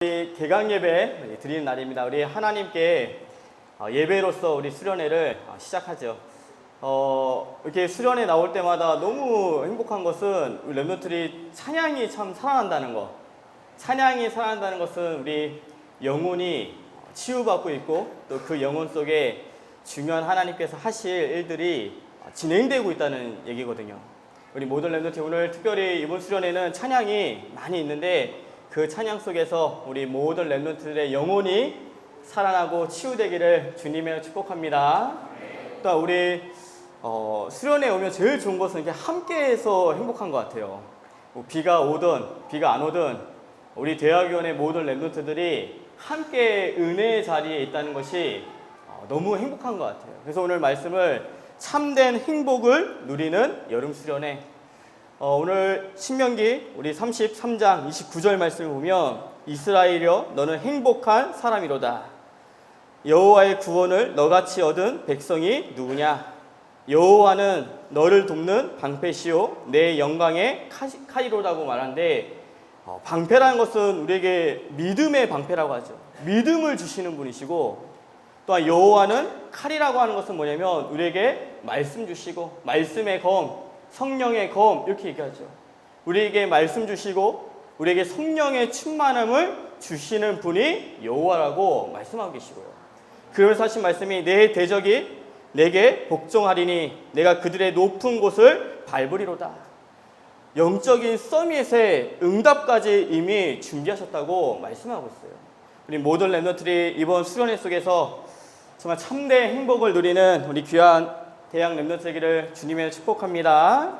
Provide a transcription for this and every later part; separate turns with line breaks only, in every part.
우리 개강 예배 드리는 날입니다. 우리 하나님께 예배로서 우리 수련회를 시작하죠. 이렇게 수련회 나올 때마다 너무 행복한 것은 우리 렘넌트들이 찬양이 참 살아난다는 것. 찬양이 살아난다는 것은 우리 영혼이 치유받고 있고 또 그 영혼 속에 중요한 하나님께서 하실 일들이 진행되고 있다는 얘기거든요. 우리 모든 렘넌트 오늘 특별히 이번 수련회는 찬양이 많이 있는데 그 찬양 속에서 우리 모든 렘넌트들의 영혼이 살아나고 치유되기를 주님의 축복합니다. 또 우리 수련회 오면 제일 좋은 것은 이렇게 함께해서 행복한 것 같아요. 뭐 비가 오든 비가 안 오든 우리 대학위원회 모든 렘넌트들이 함께 은혜의 자리에 있다는 것이 너무 행복한 것 같아요. 그래서 오늘 말씀을 참된 행복을 누리는 여름 수련회. 오늘 신명기 우리 33장 29절 말씀을 보면 이스라엘여 너는 행복한 사람이로다. 여호와의 구원을 너같이 얻은 백성이 누구냐? 여호와는 너를 돕는 방패시오 내 영광의 칼이로다고 말하는데 방패라는 것은 우리에게 믿음의 방패라고 하죠. 믿음을 주시는 분이시고 또한 여호와는 칼이라고 하는 것은 뭐냐면 우리에게 말씀 주시고 말씀의 검 성령의 검 이렇게 얘기하죠. 우리에게 말씀 주시고 우리에게 성령의 충만함을 주시는 분이 여호와라고 말씀하고 계시고요. 그러면서 하신 말씀이 내 대적이 내게 복종하리니 내가 그들의 높은 곳을 밟으리로다. 영적인 서밋의 응답까지 이미 준비하셨다고 말씀하고 있어요. 우리 모든 렘넌트들이 이번 수련회 속에서 정말 참된 행복을 누리는 우리 귀한 대학 렘넌트 되기를 주님의 축복합니다.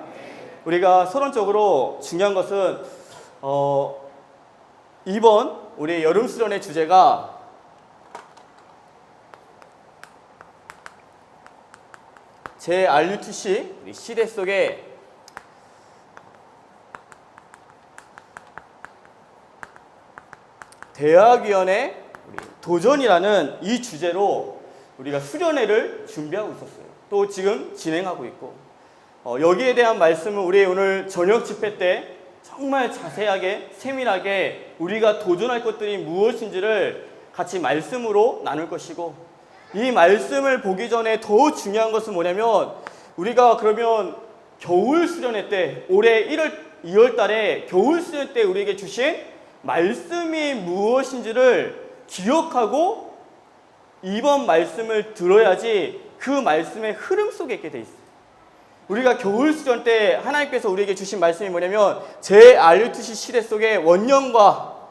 우리가 서론적으로 중요한 것은 이번 우리 여름 수련의 주제가 제 RUTC 시대 속에 대학위원회 도전이라는 이 주제로 우리가 수련회를 준비하고 있었어요. 또 지금 진행하고 있고 여기에 대한 말씀은 우리 오늘 저녁 집회 때 정말 자세하게 세밀하게 우리가 도전할 것들이 무엇인지를 같이 말씀으로 나눌 것이고 이 말씀을 보기 전에 더 중요한 것은 뭐냐면 우리가 그러면 겨울 수련회 때 올해 2월 달에 겨울 수련회 때 우리에게 주신 말씀이 무엇인지를 기억하고 이번 말씀을 들어야지 그 말씀의 흐름 속에 있게 돼 있어요. 우리가 겨울 수련 때 하나님께서 우리에게 주신 말씀이 뭐냐면 제 RUTC 시대 속에 원년과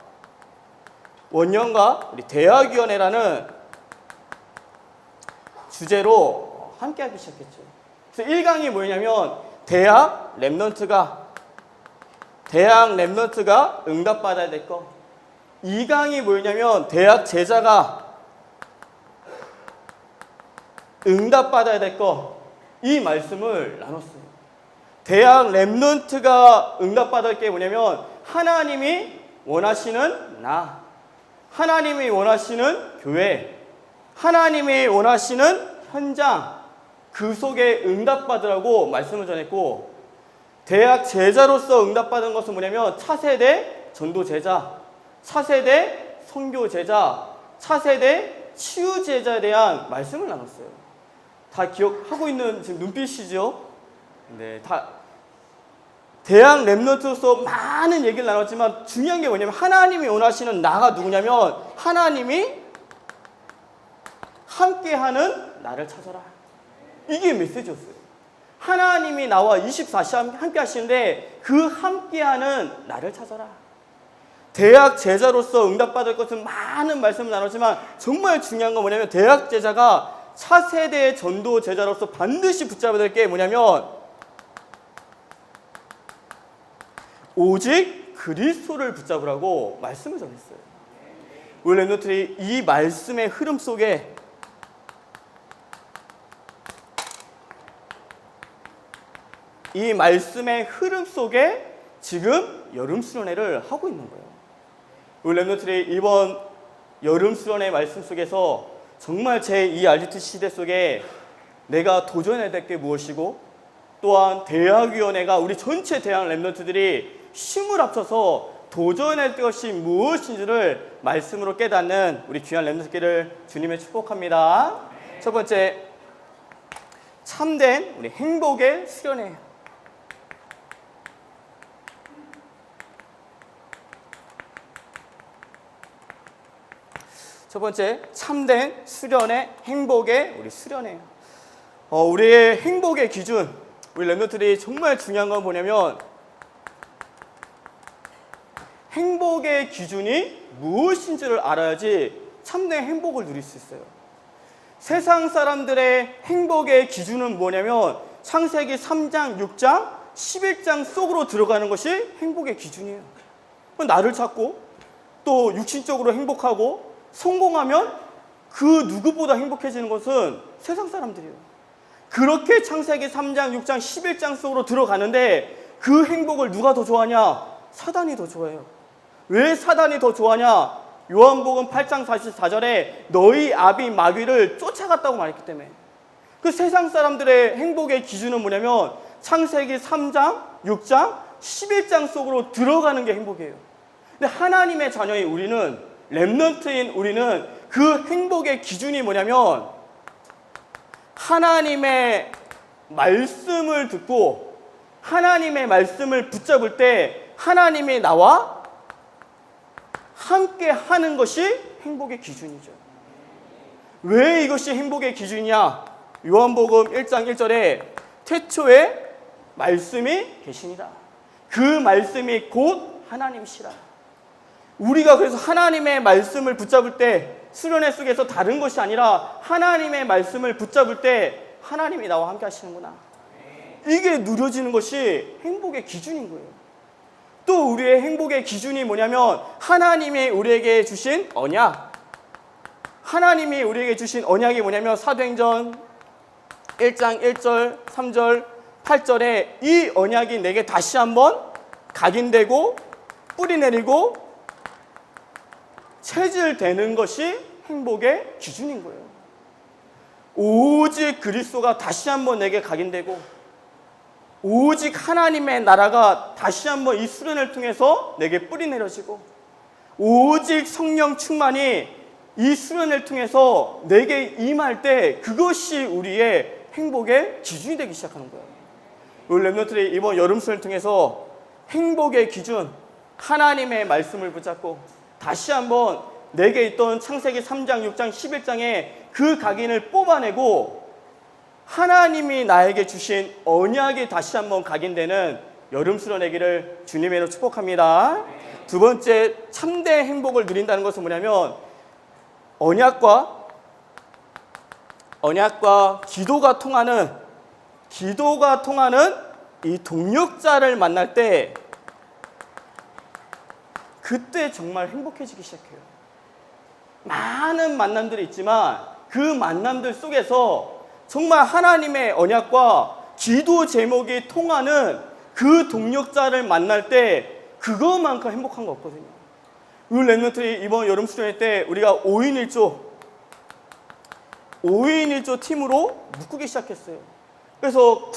우리 대학위원회라는 주제로 함께 하기 시작했죠. 그래서 1강이 뭐냐면 대학 렘넌트가 응답받아야 될 것. 2강이 뭐냐면 대학 제자가 응답받아야 될 것. 이 말씀을 나눴어요. 대학 렘넌트가 응답받을 게 뭐냐면 하나님이 원하시는 나, 하나님이 원하시는 교회, 하나님이 원하시는 현장 그 속에 응답받으라고 말씀을 전했고 대학 제자로서 응답받은 것은 뭐냐면 차세대 전도 제자, 차세대 선교 제자, 차세대 치유 제자에 대한 말씀을 나눴어요. 다 기억하고 있는 지금 눈빛이죠? 네, 다 대학 렘넌트로서 많은 얘기를 나눴지만 중요한 게 뭐냐면 하나님이 원하시는 나가 누구냐면 하나님이 함께하는 나를 찾아라. 이게 메시지였어요. 하나님이 나와 24시간 함께 하시는데 그 함께하는 나를 찾아라. 대학 제자로서 응답받을 것은 많은 말씀을 나눴지만 정말 중요한 건 뭐냐면 대학 제자가 차세대의 전도 제자로서 반드시 붙잡아야 될 게 뭐냐면 오직 그리스도를 붙잡으라고 말씀을 전했어요. 우리 렘넌트들이 이 말씀의 흐름 속에 지금 여름 수련회를 하고 있는 거예요. 우리 렘넌트들이 이번 여름 수련회 말씀 속에서 정말 제2 RUTC 시대 속에 내가 도전해야 될 게 무엇이고 또한 대학위원회가 우리 전체 대학 렘넌트들이 힘을 합쳐서 도전할 것이 무엇인지를 말씀으로 깨닫는 우리 귀한 렘넌트들을 주님의 축복합니다. 첫 번째, 참된 우리 행복의 수련회. 첫 번째, 참된 수련회, 행복의 우리 수련회. 우리의 행복의 기준, 우리 렘넌트들이 정말 중요한 건 뭐냐면 행복의 기준이 무엇인지를 알아야지 참된 행복을 누릴 수 있어요. 세상 사람들의 행복의 기준은 뭐냐면 창세기 3장, 6장, 11장 속으로 들어가는 것이 행복의 기준이에요. 나를 찾고 또 육신적으로 행복하고 성공하면 그 누구보다 행복해지는 것은 세상 사람들이에요. 그렇게 창세기 3장, 6장, 11장 속으로 들어가는데 그 행복을 누가 더 좋아하냐? 사단이 더 좋아해요. 왜 사단이 더 좋아하냐? 요한복음 8장 44절에 너희 아비 마귀를 쫓아갔다고 말했기 때문에. 그 세상 사람들의 행복의 기준은 뭐냐면 창세기 3장, 6장, 11장 속으로 들어가는 게 행복이에요. 근데 하나님의 자녀인 우리는, 렘넌트인 우리는 그 행복의 기준이 뭐냐면 하나님의 말씀을 듣고 하나님의 말씀을 붙잡을 때 하나님이 나와 함께 하는 것이 행복의 기준이죠. 왜 이것이 행복의 기준이냐? 요한복음 1장 1절에 태초에 말씀이 계시니라. 그 말씀이 곧 하나님이시라. 우리가 그래서 하나님의 말씀을 붙잡을 때 수련회 속에서 다른 것이 아니라 하나님의 말씀을 붙잡을 때 하나님이 나와 함께 하시는구나. 이게 누려지는 것이 행복의 기준인 거예요. 또 우리의 행복의 기준이 뭐냐면 하나님이 우리에게 주신 언약. 하나님이 우리에게 주신 언약이 뭐냐면 사도행전 1장 1절, 3절, 8절에 이 언약이 내게 다시 한번 각인되고 뿌리 내리고 체질되는 것이 행복의 기준인 거예요. 오직 그리스도가 다시 한번 내게 각인되고 오직 하나님의 나라가 다시 한번 이 수련을 통해서 내게 뿌리 내려지고 오직 성령 충만이 이 수련을 통해서 내게 임할 때 그것이 우리의 행복의 기준이 되기 시작하는 거예요. 우리 렘넌트들이 이번 여름 수련을 통해서 행복의 기준, 하나님의 말씀을 붙잡고 다시 한번 내게 있던 창세기 3장, 6장, 11장에 그 각인을 뽑아내고 하나님이 나에게 주신 언약이 다시 한번 각인되는 여름 수련회기를 주님의 이름으로 축복합니다. 두 번째, 참된 행복을 누린다는 것은 뭐냐면 언약과 기도가 통하는 이 동력자를 만날 때 그때 정말 행복해지기 시작해요. 많은 만남들이 있지만 그 만남들 속에서 정말 하나님의 언약과 기도 제목이 통하는 그 동력자를 만날 때 그것만큼 행복한 거 없거든요. 우리 렘넌트들이 이번 여름 수련회 때 우리가 5인 1조 팀으로 묶기 시작했어요. 그래서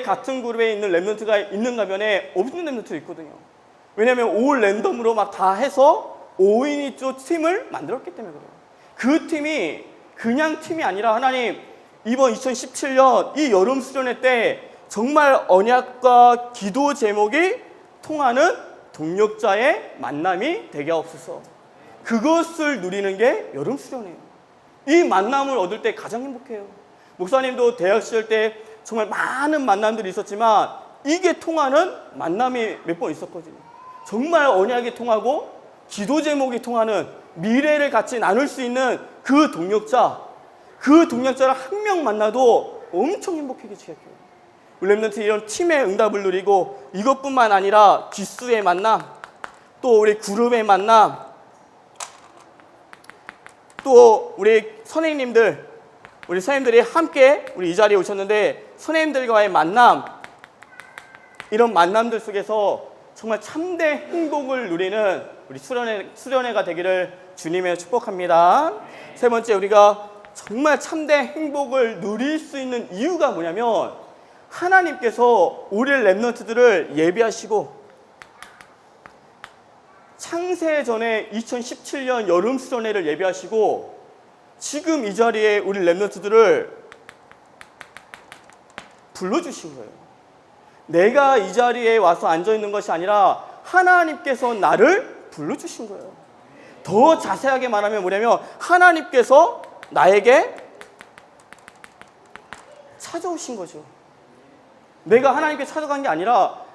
같은 그룹에 있는 렘넌트가 있는가 면에 없는 렘넌트도 있거든요. 왜냐하면 올 랜덤으로 막 다 해서 5인 1조 팀을 만들었기 때문에 그래요. 그 팀이 그냥 팀이 아니라 하나님 이번 2017년 이 여름 수련회 때 정말 언약과 기도 제목이 통하는 동력자의 만남이 되게 없어서 그것을 누리는 게 여름 수련회예요. 이 만남을 얻을 때 가장 행복해요. 목사님도 대학 시절 때 정말 많은 만남들이 있었지만 이게 통하는 만남이 몇 번 있었거든요. 정말 언약이 통하고 기도 제목이 통하는 미래를 같이 나눌 수 있는 그 동력자를 한 명 만나도 엄청 행복해지기 시작해요. 우리 렘넌트 이런 팀의 응답을 누리고 이것뿐만 아니라 기수의 만남, 또 우리 그룹의 만남, 또 우리 선생님들이 함께 우리 이 자리에 오셨는데 선생님들과의 만남, 이런 만남들 속에서 정말 참된 행복을 누리는 우리 수련회가 되기를 주님의 축복합니다. 세 번째, 우리가 정말 참된 행복을 누릴 수 있는 이유가 뭐냐면 하나님께서 우리 렘넌트들을 예비하시고 창세 전에 2017년 여름 수련회를 예비하시고 지금 이 자리에 우리 렘넌트들을 불러주신 거예요. 내가 이 자리에 와서 앉아있는 것이 아니라 하나님께서 나를 불러주신 거예요. 더 자세하게 말하면 뭐냐면 하나님께서 나에게 찾아오신 거죠. 내가 하나님께 찾아간 게 아니라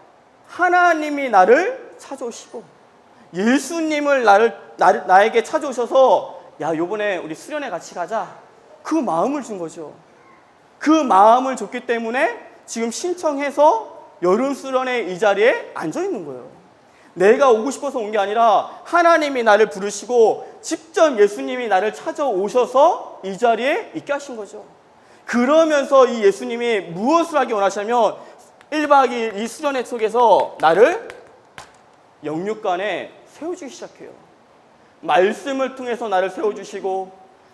하나님이 나를 찾아오시고 예수님을 나에게 찾아오셔서 야 요번에 우리 수련회 같이 가자 그 마음을 준 거죠. 그 마음을 줬기 때문에 지금 신청해서 여름 수련회 이 자리에 앉아 있는 거예요. 내가 오고 싶어서 온 게 아니라 하나님이 나를 부르시고 직접 예수님이 나를 찾아오셔서 이 자리에 있게 하신 거죠. 그러면서 이 예수님이 무엇을 하기 원하시냐면 1박 2일 이 수련회 속에서 나를 영육간에 세워주기 시작해요. 말씀을 통해서 나를 세워주시고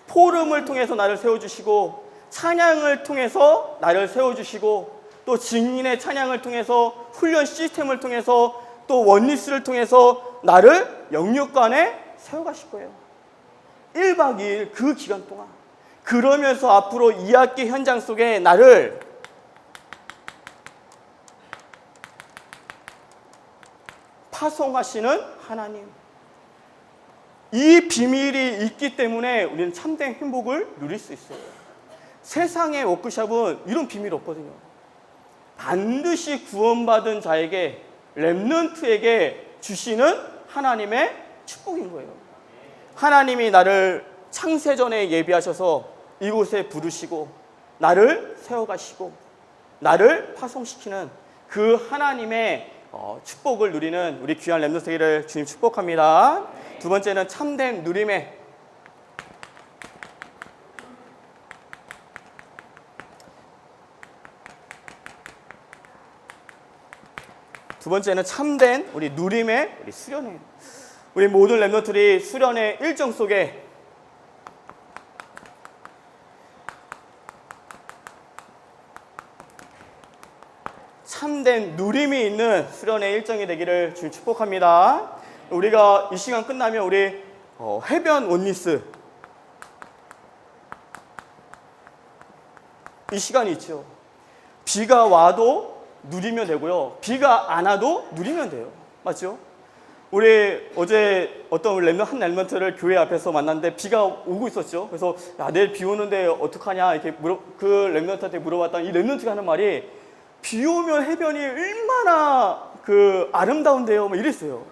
포럼을 통해서 나를 세워주시고 찬양을 통해서 나를 세워주시고 또 증인의 찬양을 통해서 훈련 시스템을 통해서 또 원리스를 통해서 나를 영육간에 세워가실 거예요. 1박 2일 그 기간 동안. 그러면서 앞으로 2학기 현장 속에 나를 파송하시는 하나님. 이 비밀이 있기 때문에 우리는 참된 행복을 누릴 수 있어요. 세상의 워크숍은 이런 비밀이 없거든요. 반드시 구원받은 자에게 렘넌트에게 주시는 하나님의 축복인 거예요. 하나님이 나를 창세전에 예비하셔서 이곳에 부르시고 나를 세워가시고 나를 파송시키는 그 하나님의 축복을 누리는 우리 귀한 렘넌트 되기를 주님 축복합니다. 두 번째는 참된 누림의 우리 누림의 우리 수련회. 우리 모든 렘넌트들이 수련회 일정 속에 참된 누림이 있는 수련회 일정이 되기를 주님 축복합니다. 우리가 이 시간 끝나면 우리 해변 원리스 이 시간이 있죠. 비가 와도 누리면 되고요. 비가 안 와도 누리면 돼요. 맞죠? 우리 어제 어떤 한 렘넌트를 교회 앞에서 만났는데 비가 오고 있었죠. 그래서 야, 내일 비 오는데 어떡하냐 이렇게 그 렘넌트한테 물어봤더니 이 렘넌트가 하는 말이 비 오면 해변이 얼마나 아름다운데요. 막 이랬어요.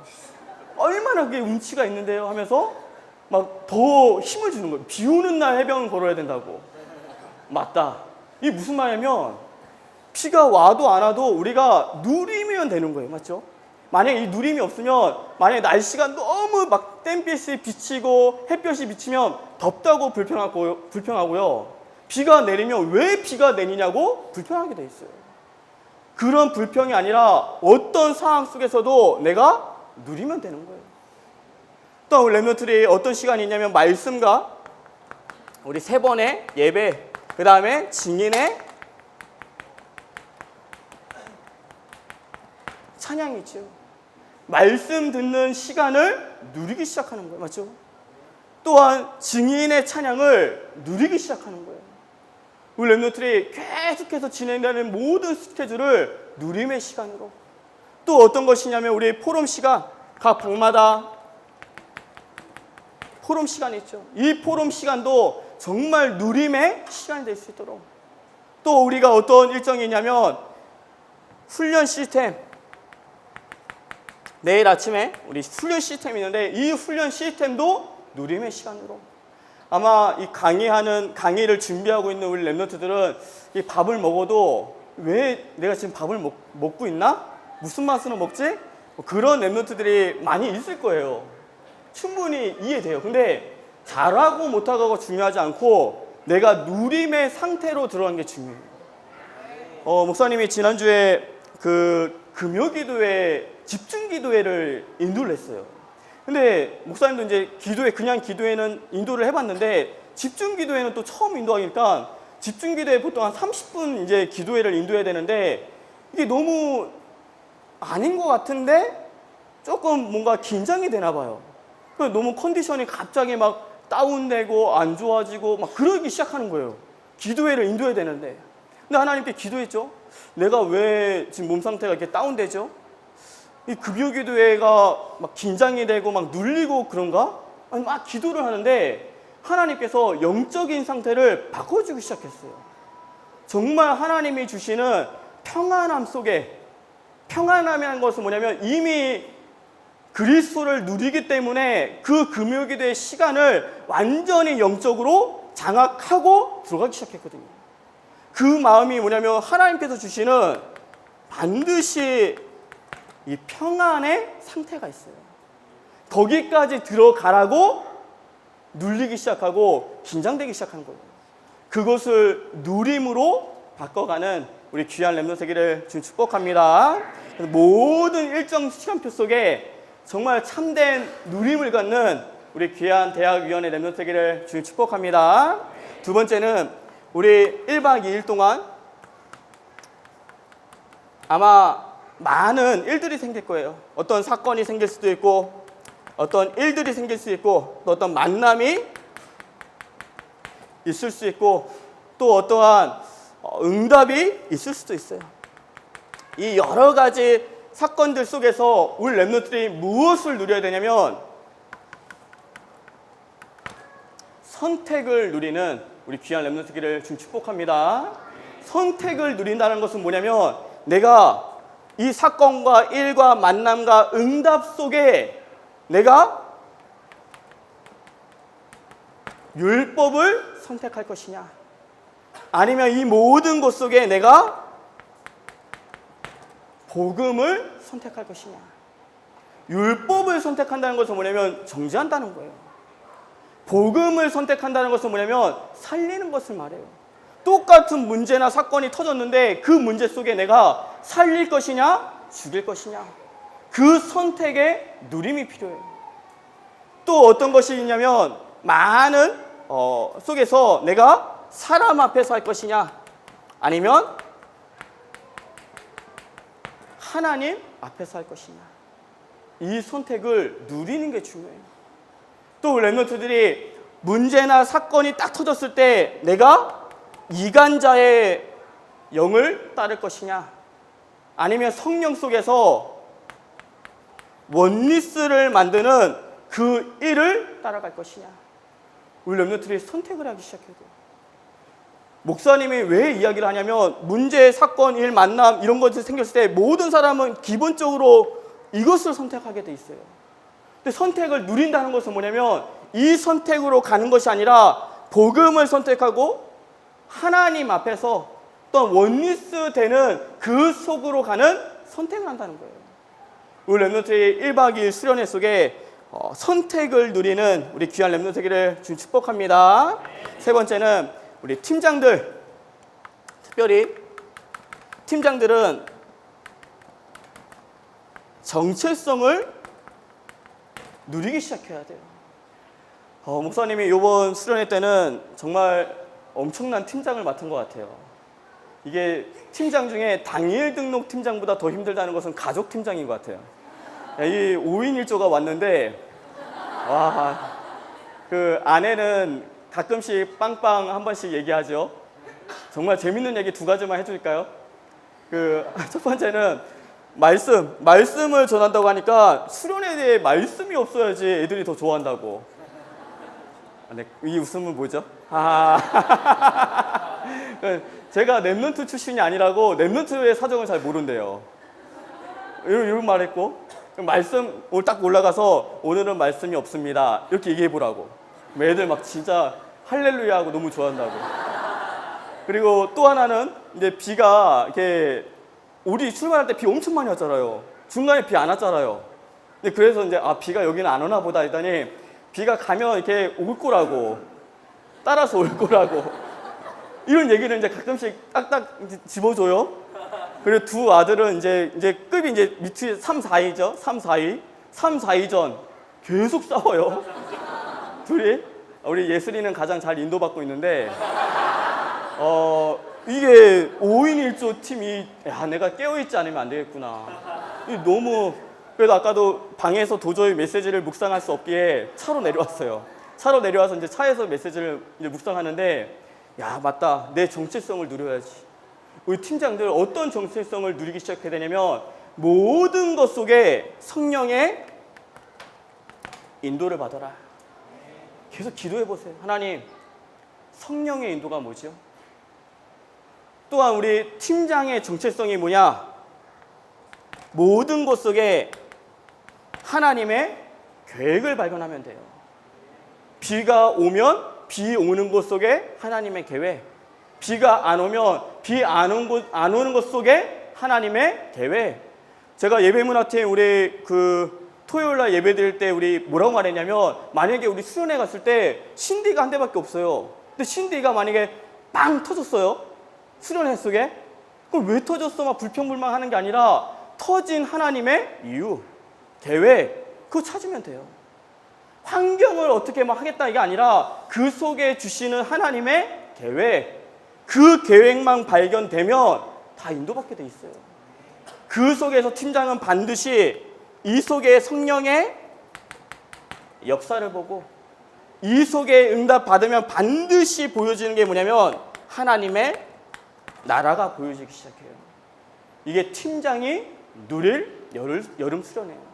얼마나 그게 운치가 있는데요 하면서 막 더 힘을 주는 거예요. 비 오는 날 해변 걸어야 된다고. 맞다. 이게 무슨 말이냐면 비가 와도 안 와도 우리가 누리면 되는 거예요. 맞죠? 만약에 이 누림이 없으면 만약에 날씨가 너무 막 땡빛이 비치고 햇볕이 비치면 덥다고 불평하고요. 비가 내리면 왜 비가 내리냐고 불평하게 돼 있어요. 그런 불평이 아니라 어떤 상황 속에서도 내가 누리면 되는 거예요. 또 우리 렘넌트들이 어떤 시간이 있냐면 말씀과 우리 3번의 예배, 그 다음에 증인의 찬양이 있죠. 말씀 듣는 시간을 누리기 시작하는 거예요. 맞죠? 또한 증인의 찬양을 누리기 시작하는 거예요. 우리 렘넌트들이 계속해서 진행되는 모든 스케줄을 누림의 시간으로. 또 어떤 것이냐면 우리 포럼 시간, 각 방마다 포럼 시간이 있죠. 이 포럼 시간도 정말 누림의 시간이 될 수 있도록. 또 우리가 어떤 일정이 있냐면 훈련 시스템. 내일 아침에 우리 훈련 시스템이 있는데 이 훈련 시스템도 누림의 시간으로. 아마 이 강의를 준비하고 있는 우리 렘넌트들은 이 밥을 먹어도 왜 내가 지금 밥을 먹고 있나? 무슨 맛으로 먹지? 그런 렘넌트들이 많이 있을 거예요. 충분히 이해돼요. 근데 잘하고 못하고가 중요하지 않고 내가 누림의 상태로 들어가는 게 중요해요. 목사님이 지난주에 금요기도회 집중기도회를 인도를 했어요. 근데 목사님도 이제 그냥 기도회는 인도를 해봤는데 집중기도회는 또 처음 인도하니까 집중기도회 보통 한 30분 이제 기도회를 인도해야 되는데 이게 너무 아닌 것 같은데 조금 뭔가 긴장이 되나 봐요. 너무 컨디션이 갑자기 막 다운되고 안 좋아지고 막 그러기 시작하는 거예요. 기도회를 인도해야 되는데. 근데 하나님께 기도했죠. 내가 왜 지금 몸 상태가 이렇게 다운되죠? 이 급여 기도회가 막 긴장이 되고 막 눌리고 그런가? 아니 막 기도를 하는데 하나님께서 영적인 상태를 바꿔주기 시작했어요. 정말 하나님이 주시는 평안함 속에, 평안함이라는 것은 뭐냐면 이미 그리스도를 누리기 때문에 그 금요기도의 시간을 완전히 영적으로 장악하고 들어가기 시작했거든요. 그 마음이 뭐냐면 하나님께서 주시는 반드시 이 평안의 상태가 있어요. 거기까지 들어가라고 눌리기 시작하고 긴장되기 시작한 거예요. 그것을 누림으로 바꿔가는 우리 귀한 렘넌트 되기를 주님 축복합니다. 모든 일정 시간표 속에 정말 참된 누림을 갖는 우리 귀한 대학위원회 렘넌트 되기를 주님 축복합니다. 두 번째는 우리 1박 2일 동안 아마 많은 일들이 생길 거예요. 어떤 사건이 생길 수도 있고 어떤 일들이 생길 수 있고 또 어떤 만남이 있을 수 있고 또 어떠한 응답이 있을 수도 있어요. 이 여러 가지 사건들 속에서 우리 렘넌트들이 무엇을 누려야 되냐면 선택을 누리는 우리 귀한 렘넌트기를 좀 축복합니다. 선택을 누린다는 것은 뭐냐면 내가 이 사건과 일과 만남과 응답 속에 내가 율법을 선택할 것이냐 아니면 이 모든 것 속에 내가 복음을 선택할 것이냐. 율법을 선택한다는 것은 뭐냐면 정죄한다는 거예요. 복음을 선택한다는 것은 뭐냐면 살리는 것을 말해요. 똑같은 문제나 사건이 터졌는데 그 문제 속에 내가 살릴 것이냐 죽일 것이냐 그 선택에 누림이 필요해요. 또 어떤 것이 있냐면 많은 속에서 내가 사람 앞에서 할 것이냐 아니면 하나님 앞에서 할 것이냐 이 선택을 누리는 게 중요해요. 또 렘넌트들이 문제나 사건이 딱 터졌을 때 내가 이간자의 영을 따를 것이냐 아니면 성령 속에서 원리스를 만드는 그 일을 따라갈 것이냐 우리 렘넌트들이 선택을 하기 시작해요. 목사님이 왜 이야기를 하냐면 문제, 사건, 일, 만남 이런 것이 생겼을 때 모든 사람은 기본적으로 이것을 선택하게 돼 있어요. 근데 선택을 누린다는 것은 뭐냐면 이 선택으로 가는 것이 아니라 복음을 선택하고 하나님 앞에서 또 원리스 되는 그 속으로 가는 선택을 한다는 거예요. 우리 렘넌트의 1박 2일 수련회 속에 선택을 누리는 우리 귀한 렘넌트 되기를 주님 축복합니다. 세 번째는 우리 팀장들, 특별히 팀장들은 정체성을 누리기 시작해야 돼요. 목사님이 이번 수련회 때는 정말 엄청난 팀장을 맡은 것 같아요. 이게 팀장 중에 당일 등록 팀장보다 더 힘들다는 것은 가족 팀장인 것 같아요. 이 5인 1조가 왔는데 와, 그 아내는 가끔씩 빵빵 한 번씩 얘기하죠. 정말 재밌는 얘기 두 가지만 해줄까요? 첫 번째는 말씀을 전한다고 하니까 수련에 대해 말씀이 없어야지 애들이 더 좋아한다고. 네, 이 웃음은 뭐죠? 제가 렘넌트 출신이 아니라고 렘넌트의 사정을 잘 모른대요. 이런 말 했고 말씀 오늘 딱 올라가서 오늘은 말씀이 없습니다 이렇게 얘기해 보라고. 애들 막 진짜 할렐루야 하고 너무 좋아한다고. 그리고 또 하나는 이제 비가 이렇게 우리 출발할 때 비 엄청 많이 왔잖아요. 중간에 비 안 왔잖아요. 근데 그래서 이제 비가 여기는 안 오나 보다 했더니 비가 가면 이렇게 올 거라고, 따라서 올 거라고 이런 얘기를 이제 가끔씩 딱딱 집어줘요. 그리고 두 아들은 이제 급이 이제 밑에 3, 4위죠. 3, 4위. 3, 4위 전 계속 싸워요. 둘이. 우리 예슬이는 가장 잘 인도받고 있는데 이게 5인 1조 팀이 내가 깨어있지 않으면 안 되겠구나. 너무 그래도 아까도 방에서 도저히 메시지를 묵상할 수 없기에 차로 내려왔어요. 차로 내려와서 이제 차에서 메시지를 이제 묵상하는데, 야, 맞다. 내 정체성을 누려야지. 우리 팀장들 어떤 정체성을 누리기 시작해야 되냐면, 모든 것 속에 성령의 인도를 받아라. 계속 기도해 보세요. 하나님, 성령의 인도가 뭐죠? 또한 우리 팀장의 정체성이 뭐냐? 모든 것 속에 하나님의 계획을 발견하면 돼요. 비가 오면 비 오는 곳 속에 하나님의 계획, 비가 안 오면 비 안 오는 곳 속에 하나님의 계획. 제가 예배문화팀 우리 토요일날 예배 드릴 때 우리 뭐라고 말했냐면, 만약에 우리 수련회 갔을 때 신디가 한 대밖에 없어요. 근데 신디가 만약에 빵 터졌어요. 수련회 속에. 그럼 왜 터졌어? 막 불평불만하는 게 아니라 터진 하나님의 이유, 계획, 그거 찾으면 돼요. 환경을 어떻게 막 하겠다 이게 아니라 그 속에 주시는 하나님의 계획, 그 계획만 발견되면 다 인도받게 돼 있어요. 그 속에서 팀장은 반드시 이 속에 성령의 역사를 보고, 이 속에 응답 받으면 반드시 보여지는 게 뭐냐면 하나님의 나라가 보여지기 시작해요. 이게 팀장이 누릴 여름 수련회예요.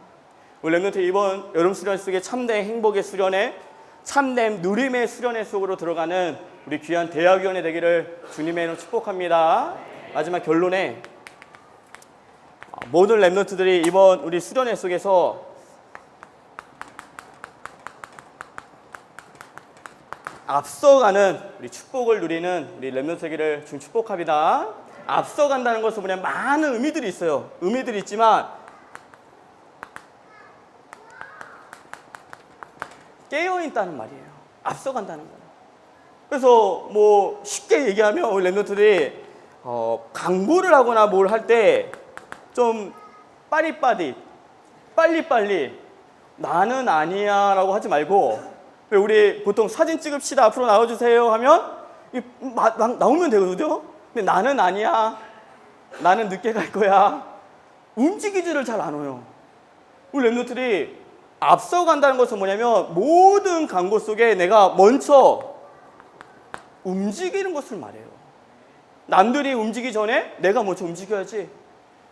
우리 렘넌트 이번 여름 수련 속에 참된 행복의 수련회, 참된 누림의 수련회 속으로 들어가는 우리 귀한 대학위원회 되기를 주님의 이름으로 축복합니다. 마지막 결론에 모든 렘넌트들이 이번 우리 수련회 속에서 앞서가는 우리 축복을 누리는 우리 렘넌트 되기를 주님 축복합니다. 앞서간다는 것은 뭐냐, 많은 의미들이 있어요. 의미들이 있지만 깨어있다는 말이에요. 앞서간다는 거예요. 그래서 뭐 쉽게 얘기하면 우리 렘넌트들이 강구를 하거나 뭘 할 때 좀 빠릿빠릿, 빨리빨리 나는 아니야 라고 하지 말고, 우리 보통 사진 찍읍시다 앞으로 나와주세요 하면 막 나오면 되거든요. 근데 나는 아니야, 나는 늦게 갈 거야, 움직이지를 잘 안 해요. 우리 렘넌트들이 앞서간다는 것은 뭐냐면 모든 강구 속에 내가 먼저 움직이는 것을 말해요. 남들이 움직이기 전에 내가 먼저 움직여야지.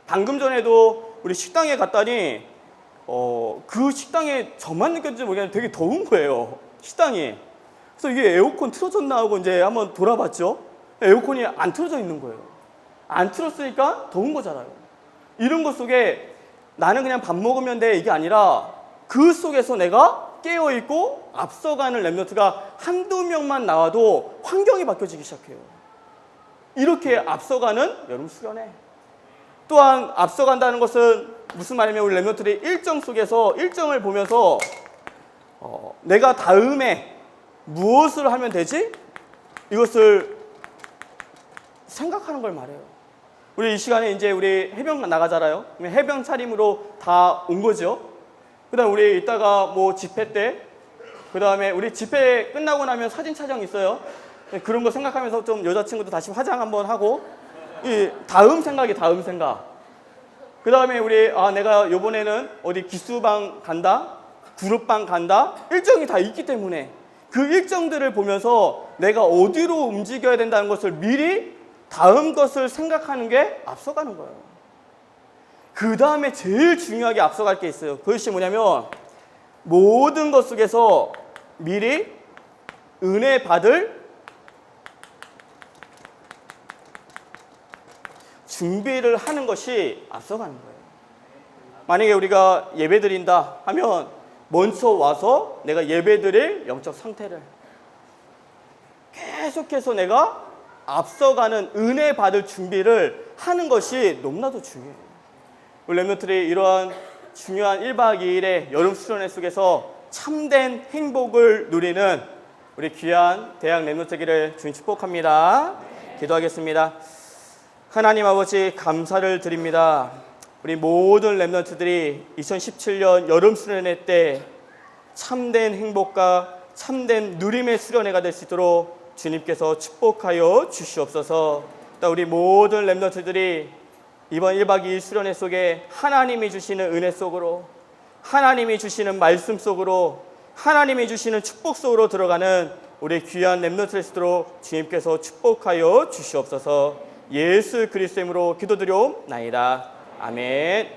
방금 전에도 우리 식당에 갔더니 그 식당에 저만 느꼈는지 모르겠는데 되게 더운 거예요, 식당이. 그래서 이게 에어컨 틀어졌나 하고 이제 한번 돌아봤죠. 에어컨이 안 틀어져 있는 거예요. 안 틀었으니까 더운 거잖아요. 이런 것 속에 나는 그냥 밥 먹으면 돼 이게 아니라 그 속에서 내가 깨어있고 앞서가는 렘넌트가 한두 명만 나와도 환경이 바뀌어지기 시작해요. 이렇게 앞서가는 여름 수련회. 또한 앞서간다는 것은 무슨 말이냐면 우리 렘넌트들이 일정 속에서 일정을 보면서 내가 다음에 무엇을 하면 되지? 이것을 생각하는 걸 말해요. 우리 이 시간에 이제 우리 해병 나가잖아요. 해병 차림으로 다 온 거죠. 그 다음에 우리 이따가 뭐 집회 때, 그 다음에 우리 집회 끝나고 나면 사진 촬영 있어요. 그런 거 생각하면서 좀 여자친구도 다시 화장 한번 하고, 이 다음 생각. 그 다음에 우리 내가 요번에는 어디 기수방 간다, 그룹방 간다, 일정이 다 있기 때문에 그 일정들을 보면서 내가 어디로 움직여야 된다는 것을 미리 다음 것을 생각하는 게 앞서가는 거예요. 그 다음에 제일 중요하게 앞서갈 게 있어요. 그것이 뭐냐면 모든 것 속에서 미리 은혜 받을 준비를 하는 것이 앞서가는 거예요. 만약에 우리가 예배 드린다 하면 먼저 와서 내가 예배 드릴 영적 상태를 계속해서 내가 앞서가는 은혜 받을 준비를 하는 것이 너무나도 중요해요. 우리 렘넌트들이 이러한 중요한 1박 2일의 여름 수련회 속에서 참된 행복을 누리는 우리 귀한 대학 렘넌트기를 주님 축복합니다. 기도하겠습니다. 하나님 아버지 감사를 드립니다. 우리 모든 렘넌트들이 2017년 여름 수련회 때 참된 행복과 참된 누림의 수련회가 될 수 있도록 주님께서 축복하여 주시옵소서. 우리 모든 렘넌트들이 이번 1박 2일 수련회 속에 하나님이 주시는 은혜 속으로, 하나님이 주시는 말씀 속으로, 하나님이 주시는 축복 속으로 들어가는 우리 귀한 렘넌트를 쓰도록 주님께서 축복하여 주시옵소서. 예수 그리스도의 이름으로 기도드려옵나이다. 아멘.